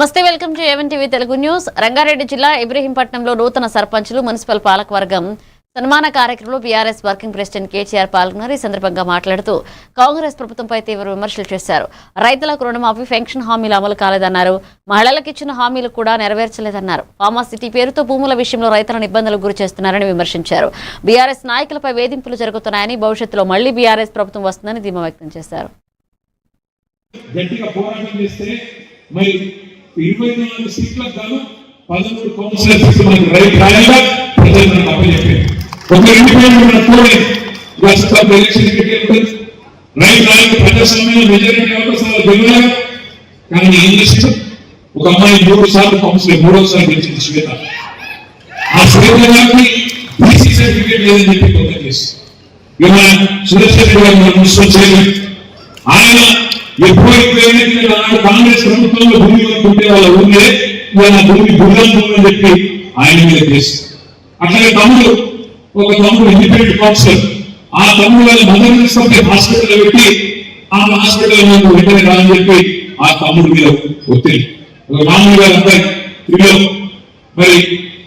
నమస్తే, welcome to A1 TV Telugu news. Rangareddy జిల్లా ఇబ్రహీంపట్నంలో నూతన సర్పంచులు, మున్సిపల్ పాలకవర్గం సన్మాన కార్యక్రమంలో బీఆర్ఎస్ వర్కింగ్ ప్రెసిడెంట్ కేసీఆర్ పాల్గొన్నారు. ఈ సందర్భంగా మాట్లాడుతూ కాంగ్రెస్ ప్రభుత్వంపై తీవ్ర విమర్శలు చేశారు. రైతులకు రుణమాఫీ, పెన్షన్ హామీలు అమలు కాలేదన్నారు. మహిళలకు ఇచ్చిన హామీలు కూడా నెరవేర్చలేదన్నారు. ఫార్మాసిటీ పేరుతో భూముల విషయంలో రైతులను ఇబ్బందులకు గురి చేస్తున్నారని విమర్శించారు. బీఆర్ఎస్ నాయకులపై వేధింపులు జరుగుతున్నాయని, భవిష్యత్తులో మళ్లీ బీఆర్ఎస్ ప్రభుత్వం వస్తుందని ధీమా వ్యక్తం చేశారు. 24 సీట్లకు గాను 13 కౌన్సిలర్స్ మనకి రైట్ రాయగా ప్రజలు మనకు అప్పచెప్పారు. ఒక ఇండిపెండెంట్ ఎలక్షన్ రైట్ రాయక ప్రజాస్వామ్యంలో మెజారిటీ అవకాశాలు గెలవాలి. కానీ ఏం చేస్తూ ఒక అమ్మాయి 3 సార్లు కౌన్సిలర్, 3వసారి గెలిచింది శ్వేత. ఆ శ్వేత గారికి బీసీ సర్టిఫికేట్ లేదని చెప్పి కొంత చేస్తారు. ఇవాళ సురేష్ రెడ్డి గారు మున్సిపల్ చైర్మన్, ఆయన కాంగ్రెస్ ప్రభుత్వంలో భూమి కొనుక్కుంటే వాళ్ళ ఊళ్ళే ఇవాళ భూమి భూమి చెప్పి ఆయన మీద చేస్తారు. అట్లాగే ఒక తమ్ముడు ఇండిపెండెంట్ కౌన్సిలర్, ఆ తమ్ముడు వాళ్ళ మదర్ తీసుకుంటే హాస్పిటల్ పెట్టి ఆ హాస్పిటల్ వెంటనే రాదని చెప్పి ఆ తమ్ముడు మీద ఒత్తిడి. రాముడు గారు అందరూ మరి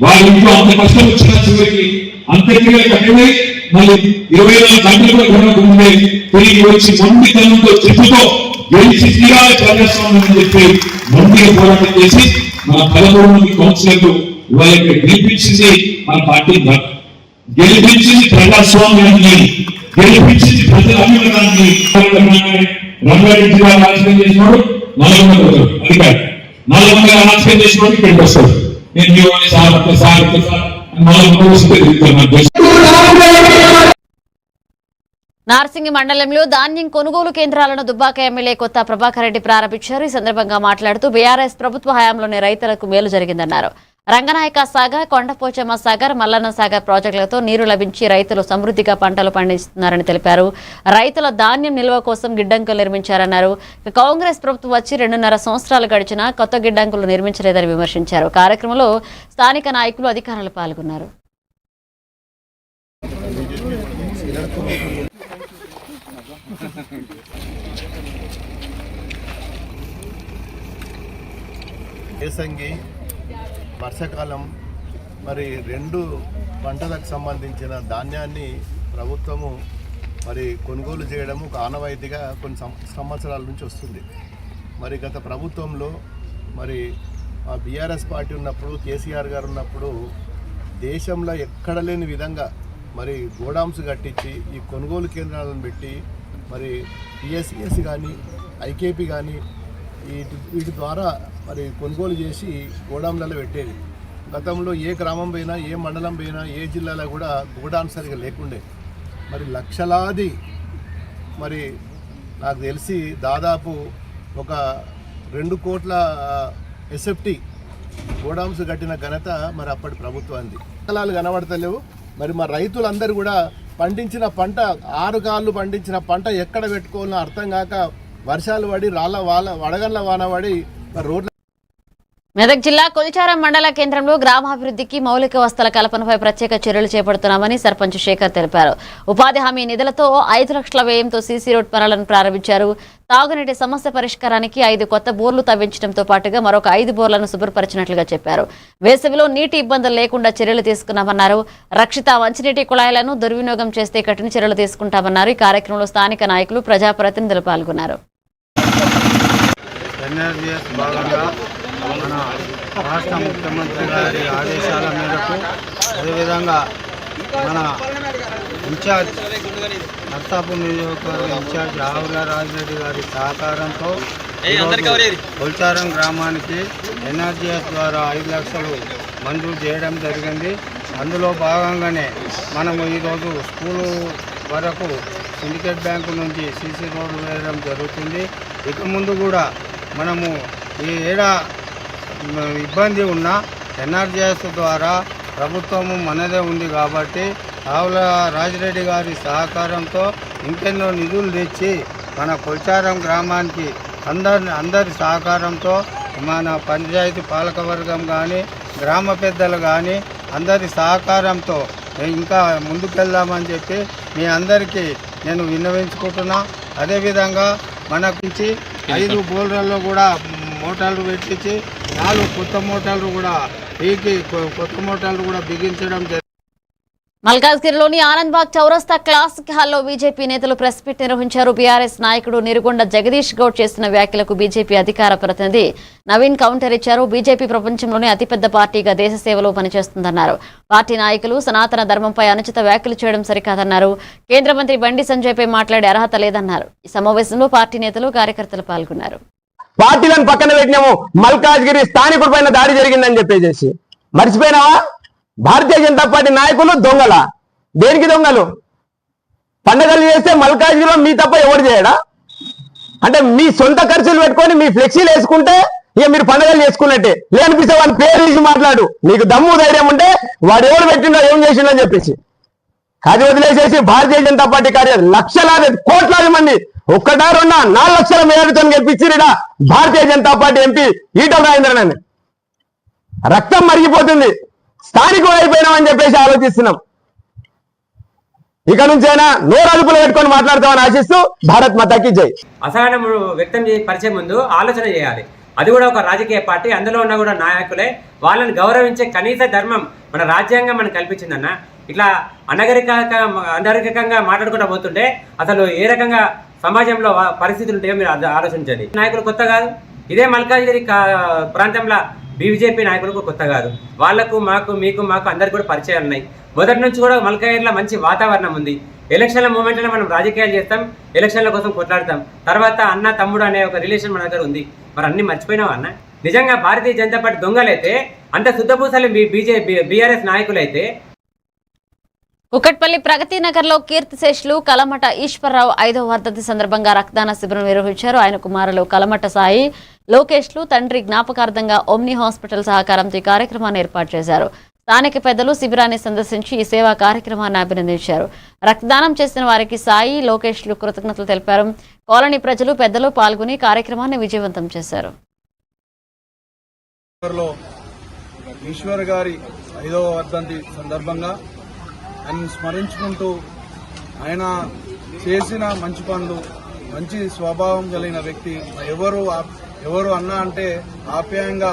వాళ్ళ ఇంట్లో అంత కష్టం వచ్చిన చివరికి అంత్యక్రియలు కట్టమై మళ్ళీ 24 గంటలు కొనకముందే తిరిగి వచ్చి మొండితనంతో చెట్టుతో గెలిచి తీరాలి ప్రజాస్వామ్యం అని చెప్పి మొండిగా పోరాటం చేసి మన 13 మంది కౌన్సిలర్లు వాళ్ళకి గెలిపించింది మన పార్టీ గెలిపించింది ప్రజాస్వామ్యాన్ని, గెలిపించింది ప్రజల అభిమానాన్ని. రంగారెడ్డి జిల్లా రాజకీయం చేసినాడు నల్గొండ అధికారి, నల్గొండ రాజకీయం చేసినాడు ఇక్కడికి వస్తాడు. నేను సార్ నార్సింగి మండలంలో ధాన్యం కొనుగోలు కేంద్రాలను దుబ్బాక ఎమ్మెల్యే కొత్త ప్రభాకర్ రెడ్డి ప్రారంభించారు. ఈ సందర్భంగా మాట్లాడుతూ బీఆర్ఎస్ ప్రభుత్వ హయాంలోనే రైతులకు మేలు జరిగిందన్నారు. రంగనాయక సాగర్, కొండపోచమ్మ సాగర్, మల్లన్న సాగర్ ప్రాజెక్టులతో నీరు లభించి రైతులు సమృద్ధిగా పంటలు పండిస్తున్నారని తెలిపారు. రైతుల ధాన్యం నిల్వ కోసం గిడ్డంకులు నిర్మించారన్నారు. కాంగ్రెస్ ప్రభుత్వం వచ్చి 2.5 సంవత్సరాలు గడిచినా కొత్త గిడ్డంకులు నిర్మించలేదని విమర్శించారు. కార్యక్రమంలో స్థానిక నాయకులు, అధికారులు పాల్గొన్నారు. వేసంగి, వర్షాకాలం మరి 2 పంటలకు సంబంధించిన ధాన్యాన్ని ప్రభుత్వము మరి కొనుగోలు చేయడము ఒక ఆనవాయితీగా కొన్ని సంవత్సరాల నుంచి వస్తుంది. మరి గత ప్రభుత్వంలో మరి బీఆర్ఎస్ పార్టీ ఉన్నప్పుడు, కేసీఆర్ గారు ఉన్నప్పుడు దేశంలో ఎక్కడ లేని విధంగా మరి గోడామ్స్ కట్టించి ఈ కొనుగోలు కేంద్రాలను పెట్టి మరి పిఎస్సిఎస్ కానీ ఐకేపీ కానీ వీటి ద్వారా మరి కొనుగోలు చేసి గోడాంలలో పెట్టేది. గతంలో ఏ గ్రామం పోయినా, ఏ మండలం పోయినా, ఏ జిల్లాలో కూడా గోడాం సరిగా లేకుండే. మరి లక్షలాది మరి నాకు తెలిసి దాదాపు ఒక 2 కోట్ల ఎస్ఎఫ్టీ గోడామ్స్ కట్టిన ఘనత మరి అప్పటి ప్రభుత్వానికి. స్థలాలు కనబడతలేవు. మరి మా రైతులందరూ కూడా పండించిన పంట, 6 కాళ్ళు పండించిన పంట ఎక్కడ పెట్టుకోవాలో అర్థం కాక వర్షాలు పడి వడగళ్ళ వాన పడి రోడ్ల. మెదక్ జిల్లా కొలిచారం మండల కేంద్రంలో గ్రామాభివృద్ధికి మౌలిక వసతుల కల్పనపై ప్రత్యేక చర్యలు చేపడుతున్నామని సర్పంచ్ శేఖర్ తెలిపారు. ఉపాధి హామీ నిధులతో 5 లక్షల వ్యయంతో సీసీ రోడ్ పనులను ప్రారంభించారు. తాగునీటి సమస్య పరిష్కారానికి 5 కొత్త బోర్లు తవ్వించడంతో పాటుగా మరొక 5 బోర్లను శుభ్రపరిచినట్లుగా చెప్పారు. వేసవిలో నీటి ఇబ్బందులు లేకుండా చర్యలు తీసుకున్నామన్నారు. రక్షిత మంచినీటి కుళాయిలను దుర్వినియోగం చేస్తే కఠిన చర్యలు తీసుకుంటామన్నారు. ఈ కార్యక్రమంలో స్థానిక నాయకులు, ప్రజాప్రతినిధులు పాల్గొన్నారు. మన రాష్ట్ర ముఖ్యమంత్రి గారి ఆదేశాల మేరకు, అదేవిధంగా మన ఇన్ఛార్జ్ నర్సాపూర్ నియోజకవర్గ ఇన్ఛార్జ్ ఆవుల రాజిరెడ్డి గారి సహకారంతో కొల్చారం గ్రామానికి ఎన్ఆర్జీఎస్ ద్వారా 5 లక్షలు మంజూరు చేయడం జరిగింది. అందులో భాగంగానే మనము ఈరోజు స్కూలు వరకు సిండికేట్ బ్యాంకు నుంచి సీసీ రోడ్లు వేయడం జరుగుతుంది. ఇక ముందు కూడా మనము ఈ ఇబ్బంది ఉన్న ఎన్ఆర్జీఎస్ ద్వారా ప్రభుత్వము మనదే ఉంది కాబట్టి ఆవుల రాజిరెడ్డి గారి సహకారంతో ఇంకెన్నో నిధులు తెచ్చి మన కొల్చారం గ్రామానికి అందరి సహకారంతో మన పంచాయతీ పాలకవర్గం కానీ, గ్రామ పెద్దలు కానీ అందరి సహకారంతో ఇంకా ముందుకెళ్దామని చెప్పి మీ అందరికీ నేను విన్నవించుకుంటున్నా. అదేవిధంగా మనకి 5 బోర్లలో కూడా మోటార్లు పెట్టించి 4 కొత్త మోటార్లు కూడా కొత్త మోటార్లు కూడా బిగించడం జరిగింది. మల్కాజ్గిరిలోని ఆనంద్బాగ్ చౌరస్తా క్లాసిక్ హాల్లో బీజేపీ నేతలు ప్రెస్ మీట్ నిర్వహించారు. బీఆర్ఎస్ నాయకుడు నిరుగొండ జగదీష్ గౌడ్ చేసిన వ్యాఖ్యలకు బీజేపీ అధికార ప్రతినిధి నవీన్ కౌంటర్ ఇచ్చారు. బీజేపీ ప్రపంచంలోనే అతిపెద్ద పార్టీగా దేశ సేవలో పనిచేస్తుందన్నారు. పార్టీ నాయకులు సనాతన ధర్మంపై అనుచిత వ్యాఖ్యలు చేయడం సరికాదన్నారు. కేంద్ర మంత్రి బండి సంజయ్పై మాట్లాడే అర్హత లేదన్నారు. ఈ సమావేశంలో పార్టీ నేతలు కార్యకర్తలు పాల్గొన్నారు. పార్టీలను పక్కన పెట్టినాము, మల్కాజ్గిరి స్థానికుడి పైన దాడి జరిగిందని చెప్పేసి మర్చిపోయినావా? భారతీయ జనతా పార్టీ నాయకులు దొంగల. దేనికి దొంగలు? పండగలు చేస్తే మల్కాజ్గిరిలో మీ తప్ప ఎవరు చేయడా? అంటే మీ సొంత ఖర్చులు పెట్టుకొని మీ ఫ్లెక్సీలు వేసుకుంటే ఇక మీరు పండగలు చేసుకున్నట్టే. లేనిపిస్తే వాడి పేరు తీసి మాట్లాడు. నీకు దమ్ము ధైర్యం ఉంటే వాడు ఎవరు పెట్టిండో ఏం చేసిండో అని చెప్పేసి అది వదిలేసేసి భారతీయ జనతా పార్టీ కార్యకర్తలు లక్షలాది కోట్లాది మంది ఒక్కటా రెండా 4 లక్షల మేరతో గెలిపించిరా భారతీయ జనతా పార్టీ ఎంపీ ఈటల రాజేంద్రన్. రక్తం మరిగిపోతుంది, స్థానికులు అయిపోయినామని చెప్పేసి ఆలోచిస్తున్నాం. ఇక నుంచైనా నోరు అదుపులో పెట్టుకొని మాట్లాడతామని ఆశిస్తూ భారత్ మాతాకి జై. అసహనం వ్యక్తం పరిచే ముందు ఆలోచన చేయాలి. అది కూడా ఒక రాజకీయ పార్టీ, అందులో ఉన్న కూడా నాయకులే. వాళ్ళని గౌరవించే కనీస ధర్మం మన రాజ్యాంగం మనకు కల్పించిందన్న. ఇట్లా అనగరికంగా మాట్లాడుకుంటూ పోతుంటే అసలు ఏ రకంగా సమాజంలో పరిస్థితులు ఉంటాయో మీరు ఆలోచించండి. నాయకులు కొత్త కాదు, ఇదే మల్కాజ్గిరి ప్రాంతంలో బీజేపీ నాయకులకు కొత్త కాదు. వాళ్లకు మాకు అందరికి కూడా పరిచయాలు ఉన్నాయి. మొదటి నుంచి కూడా మల్కాజ్గిరిలో మంచి వాతావరణం ఉంది. ఎలక్షన్ల మూమెంట్లో మనం రాజకీయాలు చేస్తాం, ఎలక్షన్ల కోసం కొట్లాడతాం. తర్వాత అన్న తమ్ముడు అనే ఒక రిలేషన్ మన దగ్గర ఉంది. మరి అన్ని మర్చిపోయినావా అన్న? నిజంగా భారతీయ జనతా పార్టీ దొంగలైతే, అంత శుద్ధపూసలు బీఆర్ఎస్ నాయకులైతే. కుకట్పల్లి ప్రగతి నగర్ లో కీర్తిశేషులు కలమట ఈశ్వరరావు 5వ వర్ధంతి సందర్భంగా రక్తదాన శిబిరం నిర్వహించారు. ఆయన కుమారులు కలమట సాయి, లోకేష్లు తండ్రి జ్ఞాపకార్థంగా ఓమ్ని హాస్పిటల్ సహకారంతో ఈ కార్యక్రమాన్ని ఏర్పాటు చేశారు. స్థానిక పెద్దలు శిబిరాన్ని సందర్శించి ఈ సేవా కార్యక్రమాన్ని అభినందించారు. రక్తదానం చేసిన వారికి సాయి, లోకేష్లు కృతజ్ఞతలు తెలిపారు. కాలనీ ప్రజలు, పెద్దలు పాల్గొని కార్యక్రమాన్ని విజయవంతం చేశారు. ఈశ్వర్ గారి 5వ వర్ధంతి సందర్భంగా ఆయన స్మరించుకుంటూ ఆయన చేసిన మంచి పనులు, మంచి స్వభావం కలిగిన వ్యక్తి, ఎవరు అన్నా అంటే ఆప్యాయంగా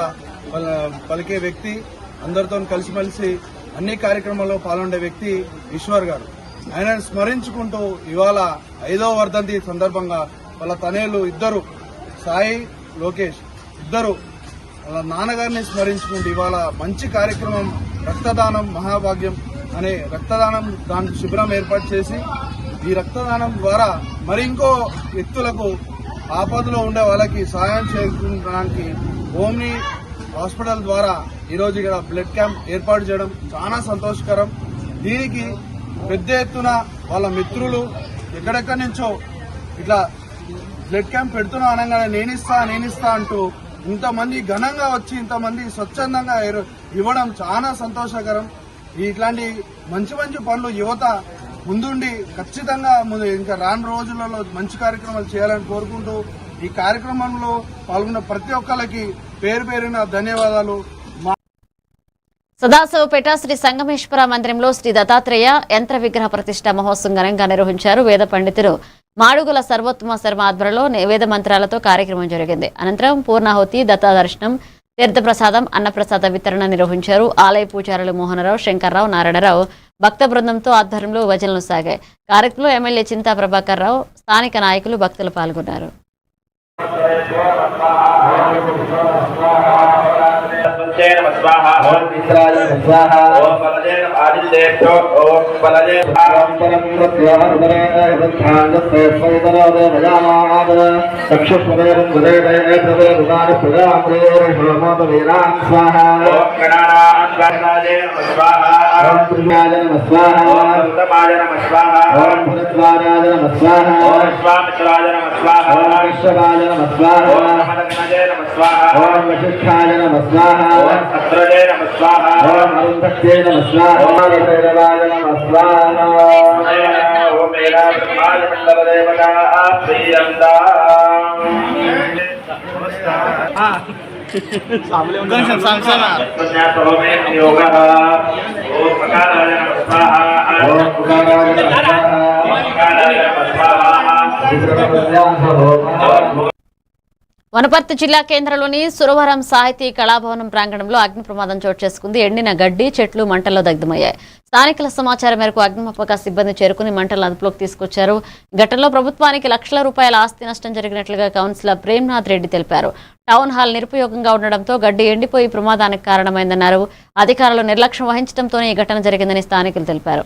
పలికే వ్యక్తి, అందరితో కలిసిమెలిసి అన్ని కార్యక్రమాల్లో పాల్గొనే వ్యక్తి ఈశ్వర్ గారు. ఆయనను స్మరించుకుంటూ ఇవాళ 5వ వర్ధంతి సందర్భంగా వాళ్ళ తనేలు ఇద్దరు, సాయి, లోకేష్ ఇద్దరు వాళ్ళ నాన్నగారిని స్మరించుకుంటూ ఇవాళ మంచి కార్యక్రమం రక్తదానం మహాభాగ్యం అనే రక్తదానం దానికి శిబిరం ఏర్పాటు చేసి ఈ రక్తదానం ద్వారా మరి ఇంకో వ్యక్తులకు ఆపదలో ఉండే వాళ్ళకి సహాయం చేయడానికి ఓమ్ని హాస్పిటల్ ద్వారా ఈరోజు ఇక్కడ బ్లడ్ క్యాంప్ ఏర్పాటు చేయడం చాలా సంతోషకరం. దీనికి పెద్ద ఎత్తున వాళ్ళ మిత్రులు ఎక్కడెక్కడి నుంచో ఇట్లా బ్లడ్ క్యాంప్ పెడుతున్నా అనగానే నేనిస్తా అంటూ ఇంతమంది ఘనంగా వచ్చి ఇంతమంది స్వచ్ఛందంగా ఇవ్వడం చాలా సంతోషకరం. ఇట్లాంటి మంచి పనులు యువత ముందుండి ఖచ్చితంగా ఇంకా రాను రోజులలో మంచి కార్యక్రమాలు చేయాలని కోరుకుంటూ ఈ కార్యక్రమంలో పాల్గొన్న ప్రతి ఒక్కరికి పేరున ధన్యవాదాలు. సదాశివపేట శ్రీ సంగమేశ్వర మందిరంలో శ్రీ దత్తాత్రేయ యంత్ర విగ్రహ ప్రతిష్ట మహోత్సవం ఘనంగా నిర్వహించారు. వేద పండితులు మాడుగుల సర్వోత్తమ శర్మ ఆధ్వర్యంలో వేద మంత్రాలతో కార్యక్రమం జరిగింది. అనంతరం పూర్ణాహుతి, దత్తా దర్శనం, తీర్థప్రసాదం, అన్నప్రసాద వితరణ నిర్వహించారు. ఆలయ పూజారులు మోహనరావు, శంకర్రావు, నారాయణరావు భక్త బృందంతో ఆధ్వర్యంలో భజనలు సాగాయి. కార్యక్రమంలో ఎమ్మెల్యే చింతా ప్రభాకర్ రావు, స్థానిక నాయకులు, భక్తులు పాల్గొన్నారు. వనపర్తి జిల్లా కేంద్రంలోని సురవరం సాహితీ కళాభవనం ప్రాంగణంలో అగ్ని ప్రమాదం చోటు చేసుకుంది. ఎండిన గడ్డి, చెట్లు మంటల్లో దగ్ధమయ్యాయి. స్థానికుల సమాచారం మేరకు అగ్నిమాపక సిబ్బంది చేరుకుని మంటలను అదుపులోకి తీసుకొచ్చారు. ఘటనలో ప్రభుత్వానికి లక్షల రూపాయల ఆస్తి నష్టం జరిగినట్లుగా కౌన్సిలర్ ప్రేమ్నాథ్ రెడ్డి తెలిపారు. టౌన్ హాల్ నిరుపయోగంగా ఉండడంతో గడ్డి ఎండిపోయి ప్రమాదానికి కారణమైందన్నారు. అధికారులు నిర్లక్ష్యం వహించడంతోనే ఈ ఘటన జరిగిందని స్థానికులు తెలిపారు.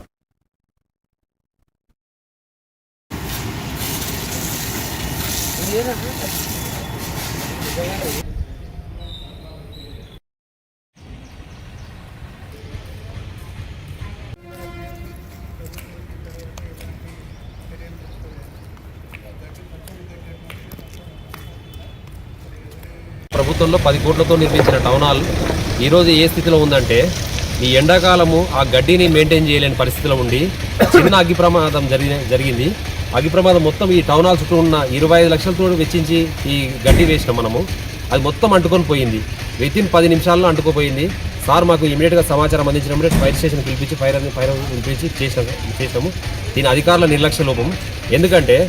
ప్రభుత్వంలో 10 కోట్లతో నిర్మించిన టౌన్ హాల్ ఈరోజు ఏ స్థితిలో ఉందంటే ఈ ఎండాకాలము ఆ గడ్డిని మెయింటైన్ చేయలేని పరిస్థితిలో ఉండి చిన్న అగ్గి ప్రమాదం జరిగింది. అగ్గి ప్రమాదం మొత్తం ఈ టౌన్ హాల్ చుట్టూ ఉన్న 25 లక్షలతో వెచ్చించి ఈ గడ్డి వేసినాం మనము. అది మొత్తం అంటుకొని పోయింది. వితిన్ 10 నిమిషాల్లో అంటుకుపోయింది. సార్ మాకు ఇమీడియట్గా సమాచారం అందించినప్పుడే ఫైర్ స్టేషన్ పిలిపించి ఫైర్ పిలిపించి చేసినాము. దీని అధికారుల నిర్లక్ష్య లోపం. ఎందుకంటే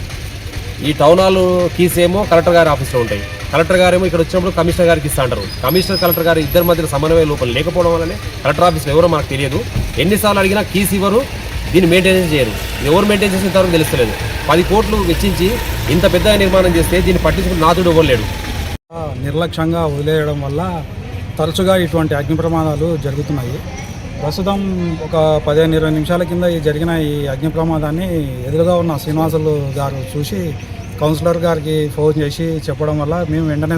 ఈ టౌన్ హాల్ కీస్ ఏమో కలెక్టర్ గారి ఆఫీస్లో ఉంటాయి. కలెక్టర్ గారేమో ఇక్కడ వచ్చినప్పుడు కమిషనర్ గారికి ఇస్తా అంటారు. కమిషనర్ కలెక్టర్ గారు ఇద్దరి మధ్యన సమన్వయ లోపం లేకపోవడం వల్లనే కలెక్టర్ ఆఫీస్లో ఎవరో మనకు తెలియదు. ఎన్నిసార్లు అడిగినా కీస్ ఇవ్వరు, దీన్ని మెయింటెనెన్స్ చేయరు. ఎవరు మెయింటైన్ చేసిన తర్వాత తెలుస్తలేదు. 10 కోట్లు వెచ్చించి ఇంత పెద్దగా నిర్మాణం చేస్తే దీన్ని పట్టించుకుని నాదుడు ఇవ్వలేడు. నిర్లక్ష్యంగా వదిలేయడం వల్ల తరచుగా ఇటువంటి అగ్ని ప్రమాదాలు జరుగుతున్నాయి. ప్రస్తుతం ఒక 15-20 నిమిషాల కింద జరిగిన ఈ అగ్ని ప్రమాదాన్ని ఎదురుగా ఉన్న శ్రీనివాసులు గారు చూసి కౌన్సిలర్ గారికి ఫోన్ చేసి చెప్పడం వల్ల మేము వెంటనే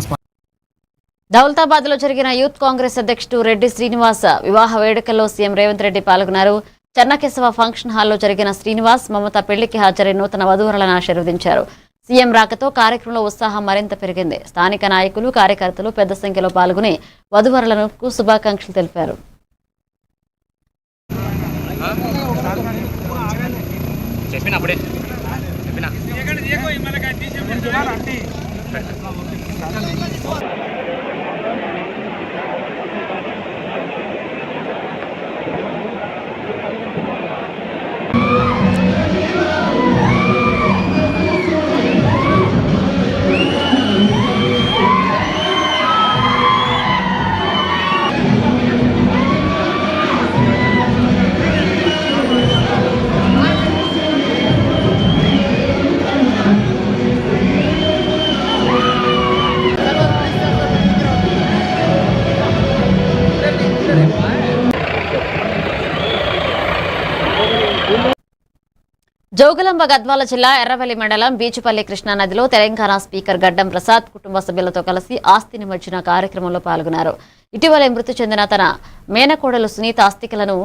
దౌలతాబాద్ లో జరిగిన యూత్ కాంగ్రెస్ అధ్యక్షుడు రెడ్డి శ్రీనివాస్ వివాహ వేడుకల్లో సీఎం రేవంత్ రెడ్డి పాల్గొన్నారు. చెన్నకేశవ ఫంక్షన్ హాల్లో జరిగిన శ్రీనివాస్ మమత పెళ్లికి హాజరై నూతన వధూవరులను ఆశీర్వదించారు. సీఎం రాకతో కార్యక్రమంలో ఉత్సాహం మరింత పెరిగింది. స్థానిక నాయకులు, కార్యకర్తలు పెద్ద సంఖ్యలో పాల్గొని వధూవరులకు శుభాకాంక్షలు తెలిపారు. జోగులాంబ గద్వాల జిల్లా ఎర్రవెల్లి మండలం బీచుపల్లి కృష్ణానదిలో తెలంగాణ స్పీకర్ గడ్డం ప్రసాద్ కుటుంబ సభ్యులతో కలిసి ఆస్తి నిమజ్జన కార్యక్రమంలో పాల్గొన్నారు. ఇటీవలే మృతి చెందిన తన మేనకోడలు సునీత ఆస్తికలను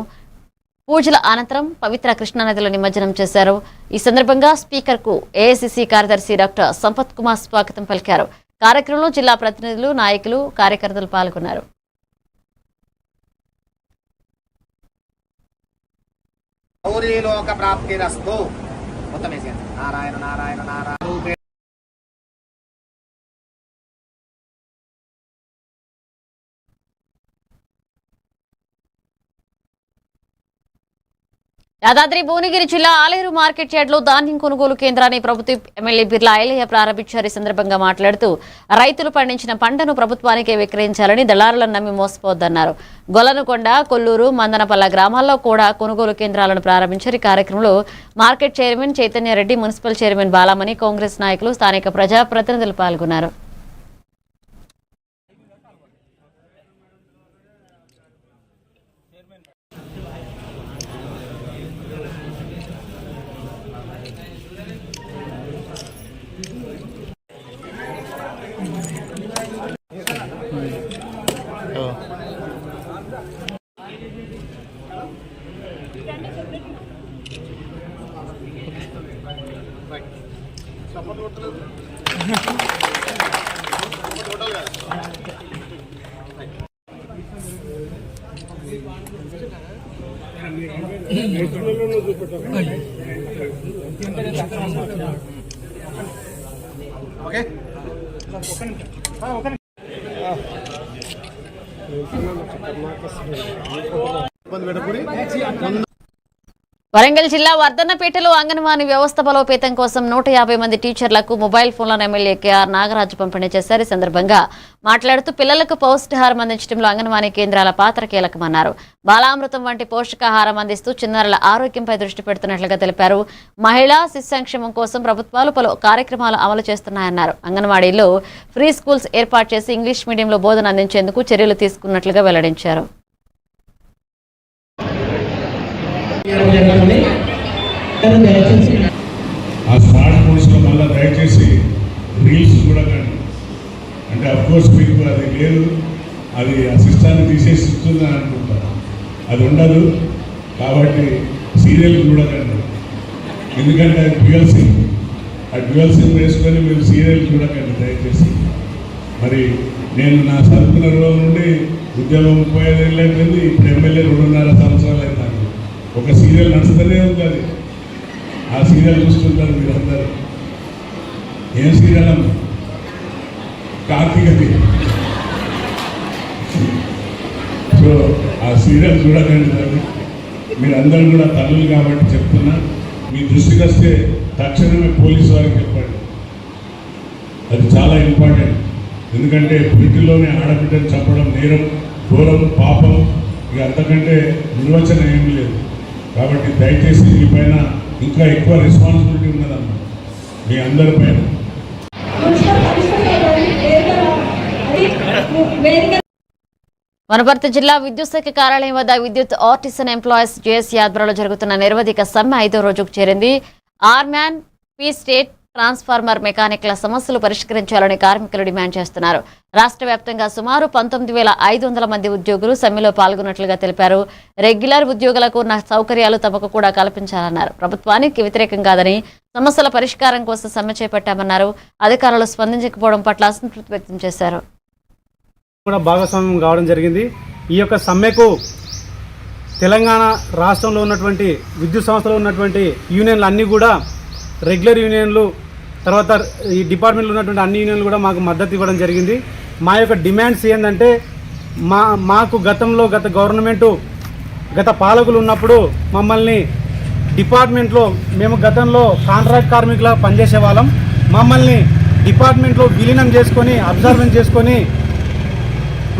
పూజల అనంతరం పవిత్ర కృష్ణానదిలో నిమజ్జనం చేశారు. ఈ సందర్భంగా స్పీకర్ కు ఏఐసిసి కార్యదర్శి డాక్టర్ సంపత్ కుమార్ స్వాగతం పలికారు. కార్యక్రమంలో జిల్లా ప్రతినిధులు, నాయకులు, కార్యకర్తలు పాల్గొన్నారు. లోక ప్రాప్తిరస్తు. మొత్తం నారాయణ నారాయణ నారాయణ. యాదాద్రి భువనగిరి జిల్లా ఆలేరు మార్కెట్ యార్డ్లో ధాన్యం కొనుగోలు కేంద్రాన్ని ప్రభుత్వ ఎమ్మెల్యే బిర్లా ఐలయ్య ప్రారంభించారు. ఈ సందర్భంగా మాట్లాడుతూ రైతులు పండించిన పంటను ప్రభుత్వానికే విక్రయించాలని దళారులను నమ్మి మోసపోవద్దన్నారు. గొల్లనుకొండ, కొల్లూరు, మందనపల్ల గ్రామాల్లో కూడా కొనుగోలు కేంద్రాలను ప్రారంభించారు. ఈ కార్యక్రమంలో market chairman Chaitanya Reddy, municipal chairman Balamani, Congress నాయకులు, స్థానిక ప్రజాప్రతినిధులు పాల్గొన్నారు. ఓకే వరంగల్ జిల్లా వర్ధన్నపేటలో అంగన్వాడీ వ్యవస్థ బలోపేతం కోసం 150 మంది టీచర్లకు మొబైల్ ఫోన్లను ఎమ్మెల్యే కేఆర్ నాగరాజు పంపిణీ చేశారు. ఈ సందర్భంగా మాట్లాడుతూ పిల్లలకు పౌష్టికాహారం అందించడంలో అంగన్వాడీ కేంద్రాల పాత్ర కీలకమన్నారు. బాలామృతం వంటి పోషకాహారం అందిస్తూ చిన్నారుల ఆరోగ్యంపై దృష్టి పెడుతున్నట్లుగా తెలిపారు. మహిళా శిశు సంక్షేమం కోసం ప్రభుత్వాలు పలు కార్యక్రమాలు అమలు చేస్తున్నాయన్నారు. అంగన్వాడీలో ఫ్రీ స్కూల్స్ ఏర్పాటు చేసి ఇంగ్లీష్ మీడియంలో బోధన అందించేందుకు చర్యలు తీసుకున్నట్లుగా వెల్లడించారు. ఆ స్మార్ట్ ఫోన్స్లో మళ్ళీ దయచేసి రీల్స్ కూడా కానీ అంటే అఫ్కోర్స్ మీకు అది లేదు, అది ఆ సిస్టాన్ని తీసేసి ఇస్తుందని అనుకుంటారు. అది ఉండదు కాబట్టి సీరియల్ చూడకండి, ఎందుకంటే అది డ్యూయల్ సిమ్. ఆ డ్యూయల్ సిమ్ వేసుకొని మీరు సీరియల్ చూడకండి దయచేసి. మరి నేను నా చదువుకున్న నుండి ఉద్యోగం 35 ఏళ్ళు అయిపోయింది, ఇప్పుడు ఎమ్మెల్యే 2.5 సంవత్సరాలు అయింది. నాకు ఒక సీరియల్ నడుస్తూనే ఉంది, అది ఆ సీరియల్ చూస్తుంటారు మీరందరూ. ఏం సీరియల్ అమ్మ? కార్తీకది. సో ఆ సీరియల్ చూడకండి. మీరందరూ కూడా తల్లులు కాబట్టి చెప్తున్నా, మీ దృష్టికి వస్తే తక్షణమే పోలీసు వారికి చెప్పండి. అది చాలా ఇంపార్టెంట్. ఎందుకంటే పురిటిలోనే ఆడబిడ్డను చంపడం నేరం, ఘోరం, పాపం. ఇక అంతకంటే నిర్వచనం ఏమీ లేదు. కాబట్టి దయచేసి దీనిపైన ఇంకా ఎక్కువ రెస్పాన్సిబిలిటీ ఉన్నదమ్మా మీ అందరి పైన. వనపర్తి జిల్లా విద్యుత్ శాఖ కార్యాలయం వద్ద విద్యుత్ ఆర్టిసన్ ఎంప్లాయీస్ జేఏసీ ఆధ్వర్యంలో జరుగుతున్న నిరవధిక సమ్మె 5వ రోజుకు చేరింది. ఆర్మ్యాన్ పీ స్టేట్ ట్రాన్స్ఫార్మర్ మెకానిక్ల సమస్యలు పరిష్కరించాలని కార్మికులు డిమాండ్ చేస్తున్నారు. రాష్ట్ర వ్యాప్తంగా సుమారు 19,500 మంది ఉద్యోగులు సమ్మెలో పాల్గొన్నట్లుగా తెలిపారు. రెగ్యులర్ ఉద్యోగులకు ఉన్న సౌకర్యాలు తమకు కూడా కల్పించాలన్నారు. ప్రభుత్వానికి వ్యతిరేకం కాదని సమస్యల పరిష్కారం కోసం సమ్మె చేపట్టామన్నారు. అధికారులు స్పందించకపోవడం పట్ల అసంతృప్తి వ్యక్తం చేశారు. కూడా భాగస్వామ్యం కావడం జరిగింది. ఈ యొక్క సమ్మెకు తెలంగాణ రాష్ట్రంలో ఉన్నటువంటి విద్యుత్ సంస్థలో ఉన్నటువంటి యూనియన్లు అన్నీ కూడా రెగ్యులర్ యూనియన్లు, తర్వాత ఈ డిపార్ట్మెంట్లో ఉన్నటువంటి అన్ని యూనియన్లు కూడా మాకు మద్దతు ఇవ్వడం జరిగింది. మా యొక్క డిమాండ్స్ ఏంటంటే, మాకు గత గవర్నమెంటు గత పాలకులు ఉన్నప్పుడు మమ్మల్ని డిపార్ట్మెంట్లో, మేము గతంలో కాంట్రాక్ట్ కార్మికులా పనిచేసే వాళ్ళం, మమ్మల్ని డిపార్ట్మెంట్లో విలీనం చేసుకొని అబ్జర్వెన్స్ చేసుకొని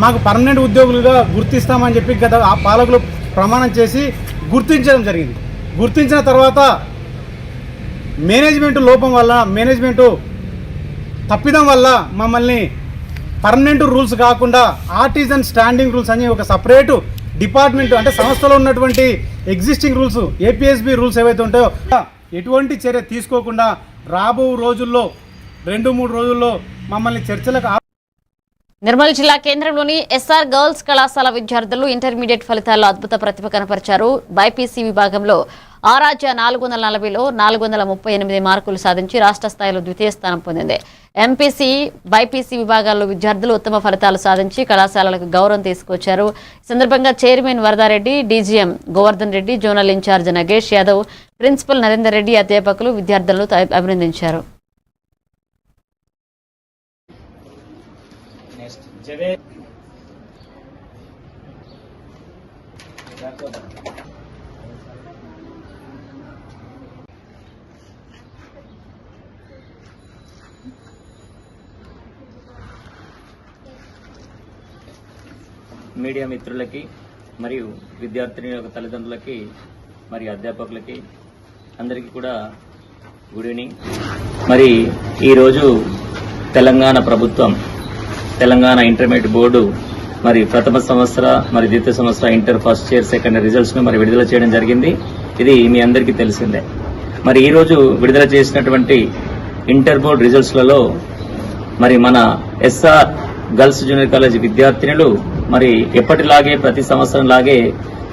మాకు పర్మనెంట్ ఉద్యోగులుగా గుర్తిస్తామని చెప్పి గత ఆ పాలకులు ప్రమాణం చేసి గుర్తించడం జరిగింది. గుర్తించిన తర్వాత మేనేజ్మెంట్ లోపం వల్ల, మేనేజ్మెంటు తప్పిదం వల్ల మమ్మల్ని పర్మనెంట్ రూల్స్ కాకుండా ఆర్టిజన్ స్టాండింగ్ రూల్స్ అని ఒక సపరేటు డిపార్ట్మెంట్, అంటే సంస్థలో ఉన్నటువంటి ఎగ్జిస్టింగ్ రూల్స్, ఏపీఎస్బి రూల్స్ ఏవైతే ఉంటాయో ఎటువంటి చర్య తీసుకోకుండా రాబో రోజుల్లో 2-3 రోజుల్లో మమ్మల్ని చర్చలకు. నిర్మల్ జిల్లా కేంద్రంలోని ఎస్ఆర్ గర్ల్స్ కళాశాల విద్యార్థులు ఇంటర్మీడియట్ ఫలితాల్లో అద్భుత ప్రతిభ కనపరిచారు. బైపీసీ విభాగంలో ఆరాధ్య 440లో 438 మార్కులు సాధించి రాష్ట్ర స్థాయిలో ద్వితీయ స్థానం పొందింది. ఎంపీసీ, బైపీసీ విభాగాల్లో విద్యార్థులు ఉత్తమ ఫలితాలు సాధించి కళాశాలలకు గౌరవం తీసుకొచ్చారు. ఈ సందర్భంగా chairman Varadareddy, DGM Govardhan Reddy, zonal incharge Nagesh Yadav, principal Narender Reddy, అధ్యాపకులు విద్యార్థులను అభినందించారు. మీడియా మిత్రులకి మరియు విద్యార్థిని యొక్క తల్లిదండ్రులకి మరియు అధ్యాపకులకి అందరికీ కూడా గుడ్ ఈవినింగ్. మరి ఈరోజు తెలంగాణ ప్రభుత్వం, తెలంగాణ ఇంటర్మీడియట్ బోర్డు మరి ప్రథమ సంవత్సర మరి ద్వితీయ సంవత్సర ఇంటర్ ఫస్ట్ ఇయర్ సెకండ్ రిజల్ట్స్ను మరి విడుదల చేయడం జరిగింది. ఇది మీ అందరికీ తెలిసిందే. మరి ఈరోజు విడుదల చేసినటువంటి ఇంటర్ బోర్డు రిజల్ట్స్లలో మరి మన ఎస్ఆర్ గర్ల్స్ జూనియర్ కాలేజ్ విద్యార్థినులు మరి ఎప్పటిలాగే ప్రతి సంవత్సరం లాగే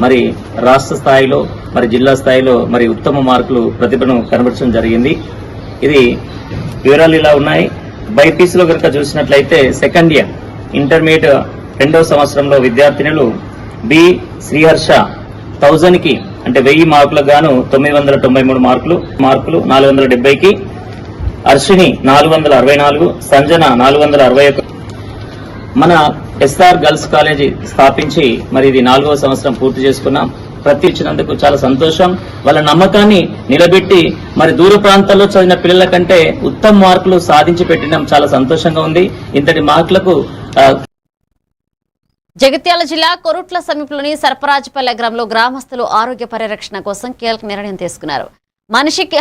మరి రాష్ట్ర స్థాయిలో మరి జిల్లా స్థాయిలో మరి ఉత్తమ మార్కులు ప్రతిభను కనబరచడం జరిగింది. ఇది వివరాలు ఇలా ఉన్నాయి. బైపీసీలో కనుక చూసినట్లయితే సెకండ్ ఇయర్ ఇంటర్మీడియట్ 2వ సంవత్సరంలో విద్యార్థినులు బి శ్రీహర్ష 1000కి అంటే 1000 మార్కులకు గాను 993 మార్కులు 470కి, అర్షిని 464, సంజన 461. మన ఎస్ఆర్ గర్ల్స్ కాలేజీ స్థాపించి మరి ఇది 4వ సంవత్సరం పూర్తి చేసుకున్నాం. ప్రతిచ్చినందుకు చాలా సంతోషం. వాళ్ళ నమ్మకాన్ని నిలబెట్టి మరి దూర ప్రాంతాల్లో చదివిన పిల్లల కంటే ఉత్తమ మార్కులు సాధించి పెట్టడం చాలా సంతోషంగా ఉంది. ఇంతటి మార్కులకు జగిత్యాల జిల్లా కొరుట్ల సమీపంలోని సర్పరాజపల్లె గ్రామంలో గ్రామస్తులు ఆరోగ్య పరిరక్షణ కోసం కీలక నిర్ణయం తీసుకున్నారు. మనిషికి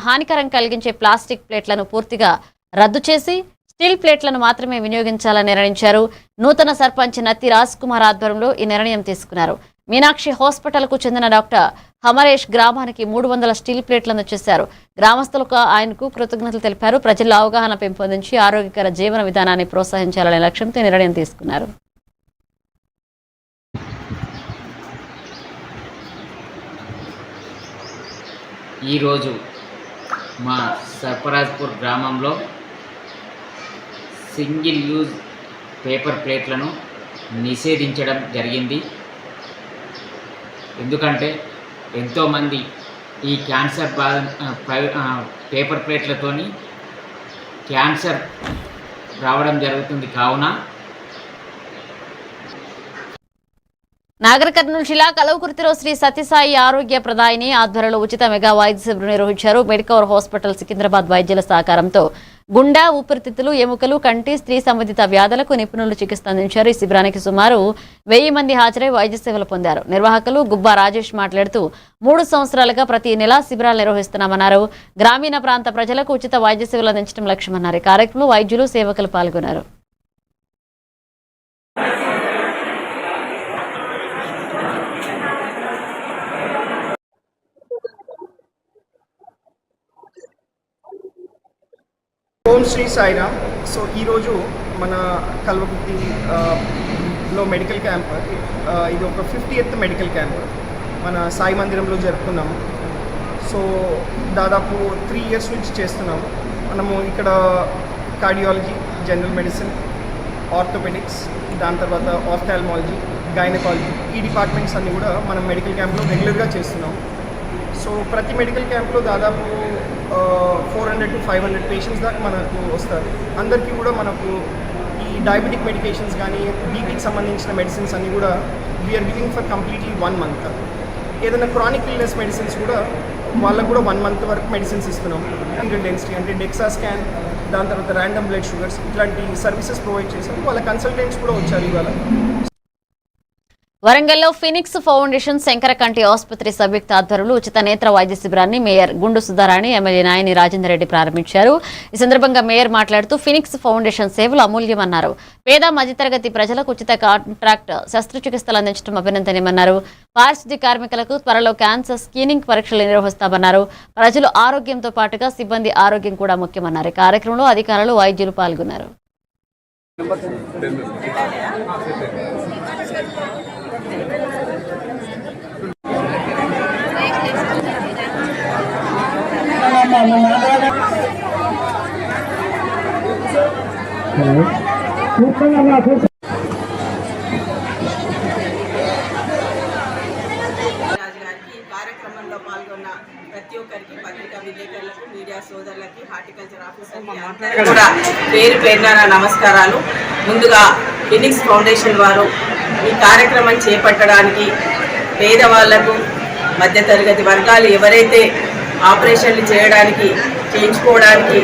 హానికరం కలిగించే ప్లాస్టిక్ ప్లేట్లను పూర్తిగా రద్దు చేసి స్టీల్ ప్లేట్లను మాత్రమే వినియోగించాలని నిర్ణయించారు. నూతన సర్పంచ్ నత్తి రాజ్ కుమార్ ఆధ్వర్యంలో ఈ నిర్ణయం తీసుకున్నారు. మీనాక్షి హాస్పిటల్ కు చెందిన డాక్టర్ హమరేష్ గ్రామానికి 300 స్టీల్ ప్లేట్లను చేశారు. గ్రామస్తులకు ఆయనకు కృతజ్ఞతలు తెలిపారు. ప్రజల్లో అవగాహన పెంపొందించి ఆరోగ్యకర జీవన విధానాన్ని ప్రోత్సహించాలనే లక్ష్యంతో నిర్ణయం తీసుకున్నారు. ఈరోజు మా సర్పరాజ్పూర్ గ్రామంలో సింగిల్ యూజ్ పేపర్ ప్లేట్లను నిషేధించడం జరిగింది. ఎందుకంటే ఎంతోమంది ఈ క్యాన్సర్ పేపర్ ప్లేట్లతోని క్యాన్సర్ రావడం జరుగుతుంది. కావున నాగర్ కర్నూలు జిల్లా కలవకుర్తిలో శ్రీ సత్యసాయి ఆరోగ్య ప్రదాయిని ఆధ్వర్యంలో ఉచిత మెగా వైద్య శిబిరం నిర్వహించారు. మెడికవర్ హాస్పిటల్ సికింద్రాబాద్ వైద్యుల సహకారంతో గుండె, ఊపిరితిత్తులు, ఎముకలు, కంటి, స్త్రీ సంబంధిత వ్యాధులకు నిపుణులు చికిత్స అందించారు. ఈ శిబిరానికి సుమారు 1000 మంది హాజరై వైద్య సేవలు పొందారు. నిర్వాహకులు గుబ్బా రాజేష్ మాట్లాడుతూ 3 సంవత్సరాలుగా ప్రతి నెల శిబిరాలు నిర్వహిస్తున్నామన్నారు. గ్రామీణ ప్రాంత ప్రజలకు ఉచిత వైద్య సేవలు అందించడం లక్ష్యమన్నారు. ఈ కార్యక్రమంలో వైద్యులు, సేవకులు పాల్గొన్నారు. ఓం శ్రీ సాయిరామ్. సో ఈరోజు మన కల్వకుర్తిలో మెడికల్ క్యాంప్, ఇది ఒక 50th మెడికల్ క్యాంప్ మన సాయి మందిరంలో జరుపుకున్నాము. సో దాదాపు 3 years నుంచి చేస్తున్నాము. మనము ఇక్కడ కార్డియాలజీ, జనరల్ మెడిసిన్, ఆర్థోపెడిక్స్, దాని తర్వాత ఆఫ్థాల్మాలజీ, గైనకాలజీ, ఈ డిపార్ట్మెంట్స్ అన్నీ కూడా మనం మెడికల్ క్యాంప్లో రెగ్యులర్గా చేస్తున్నాము. సో ప్రతి మెడికల్ క్యాంప్లో దాదాపు 400 to 500 పేషెంట్స్ దాకా మనకు వస్తారు. అందరికీ కూడా మనకు ఈ డయాబెటిక్ మెడికేషన్స్ కానీ, బీపీకి సంబంధించిన మెడిసిన్స్ అన్నీ కూడా we are giving for completely 1 month. ఏదైనా క్రానిక్ ఇల్నెస్ మెడిసిన్స్ కూడా వాళ్ళకు కూడా 1 month వరకు మెడిసిన్స్ ఇస్తున్నాం. డెన్సిటీ అంటే డెక్సా స్కాన్, దాని తర్వాత ర్యాండమ్ బ్లడ్ షుగర్స్, ఇట్లాంటి సర్వీసెస్ ప్రొవైడ్ చేశారు. వాళ్ళ కన్సల్టెంట్స్ కూడా వచ్చారు ఇవాళ. వరంగల్లో ఫినిక్స్ ఫౌండేషన్ శంకర కంటి ఆసుపత్రి సంయుక్త ఆధ్వర్యంలో ఉచిత నేత్ర వైద్య శిబిరాన్ని మేయర్ గుండు సుధారాణి, ఎమ్మెల్యే నాయని రాజేందర్ రెడ్డి ప్రారంభించారు. ఈ సందర్భంగా మేయర్ మాట్లాడుతూ ఫినిక్స్ ఫౌండేషన్ సేవలు అమూల్యమన్నారు. పేద మధ్యతరగతి ప్రజలకు ఉచిత కాంట్రాక్ట్ శస్త్రచికిత్సలు అందించడం అభినందనీయమన్నారు. పారిశుద్ధ్య కార్మికులకు త్వరలో క్యాన్సర్ స్క్రీనింగ్ పరీక్షలు నిర్వహిస్తామన్నారు. ప్రజలు ఆరోగ్యంతో పాటుగా సిబ్బంది ఆరోగ్యం కూడా ముఖ్యమన్నారు. ఈ కార్యక్రమంలో అధికారులు, వైద్యులు పాల్గొన్నారు. కార్యక్రమంలో పాల్గొన్న ప్రతి ఒక్కరికి, పత్రికా విలేకరులకు, మీడియా సోదరులకి, హార్టికల్చర్ ఆఫీసర్కి కూడా పేరున నమస్కారాలు. ముందుగా ఫినిక్స్ ఫౌండేషన్ వారు ఈ కార్యక్రమం చేపట్టడానికి పేదవాళ్లకు, మధ్యతరగతి వర్గాలు ఎవరైతే ఆపరేషన్లు చేయించుకోవడానికి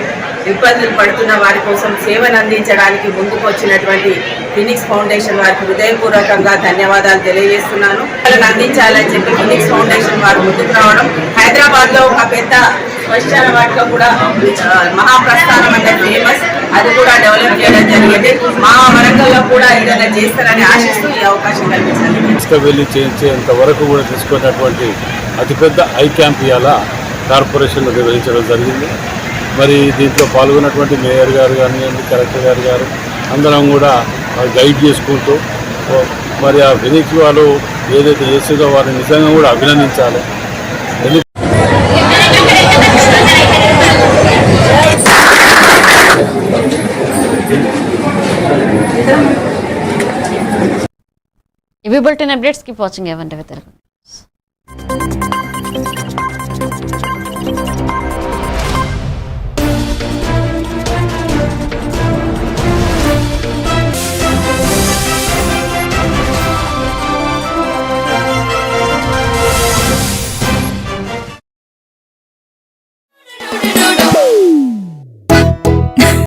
ఇబ్బందులు పడుతున్న వారి కోసం సేవను అందించడానికి ముందుకు వచ్చినటువంటి ఫినిక్స్ ఫౌండేషన్ వారికి హృదయపూర్వకంగా ధన్యవాదాలు తెలియజేస్తున్నాను. వాళ్ళని అందించాలని చెప్పి ఫినిక్స్ ఫౌండేషన్ వారు ముందుకు రావడం, హైదరాబాద్లో ఒక పెద్ద శ్మశాన వాటిక కూడా మహాప్రస్థానం అనేది ఫేమస్, అది కూడా డెవలప్ చేయడం జరిగింది. మా వరంగల్లో కూడా ఏదైనా చేస్తారని ఆశిస్తూ ఈ అవకాశం కల్పించాలి. తీసుకువెళ్ళి చేయించేంత వరకు కూడా తీసుకున్నటువంటి అతిపెద్ద ఐ క్యాంప్ ఇవాళ కార్పొరేషన్లో నిర్వహించడం జరిగింది. మరి దీంట్లో పాల్గొన్నటువంటి మేయర్ గారు కానివ్వండి, కలెక్టర్ గారు అందరం కూడా గైడ్ చేసుకుంటూ మరి ఆ ఫినిక్స్ వాళ్ళు ఏదైతే చేస్తుందో వారిని నిజంగా కూడా అభినందించాలి. ఇవి బులెటిన్ అప్డేట్స్. కీప్ వాచింగ్ ఏవంటే